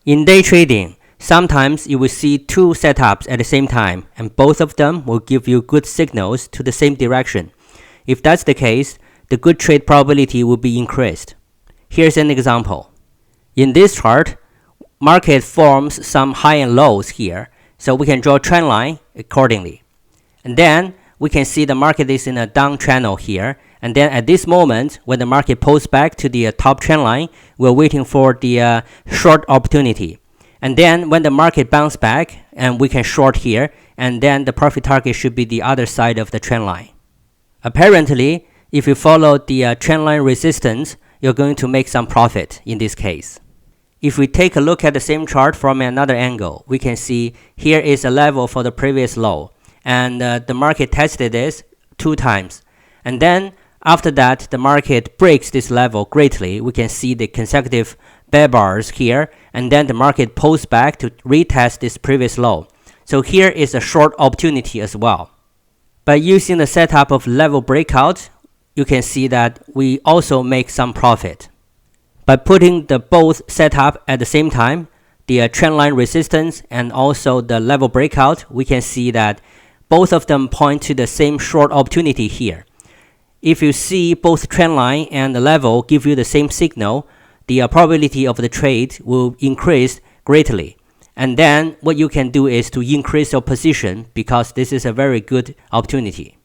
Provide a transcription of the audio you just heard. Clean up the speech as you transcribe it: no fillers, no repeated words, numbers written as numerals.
In day trading, sometimes you will see two setups at the same time, and both of them will give you good signals to the same direction. If that's the case, the good trade probability will be increased. Here's an example. In this chart, market forms some high and lows here, so we can draw a trend line accordingly. And then we can see the market is in a down channel here, and then at this moment, when the market pulls back to the top trend line, we're waiting for the short opportunity. And then when the market bounces back, and we can short here, and then the profit target should be the other side of the trend line. Apparently, if you follow the trend line resistance, you're going to make some profit in this case. If we take a look at the same chart from another angle, we can see here is a level for the previous low, and the market tested this 2 times. And then after that, the market breaks this level greatly. We can see the consecutive bear bars here, and then the market pulls back to retest this previous low. So here is a short opportunity as well. By using the setup of level breakout, you can see that we also make some profit. By putting the both setup at the same time, the trend line resistance and also the level breakout, we can see that both of them point to the same short opportunity here. If you see both trend line and the level give you the same signal, the probability of the trade will increase greatly. And then what you can do is to increase your position because this is a very good opportunity.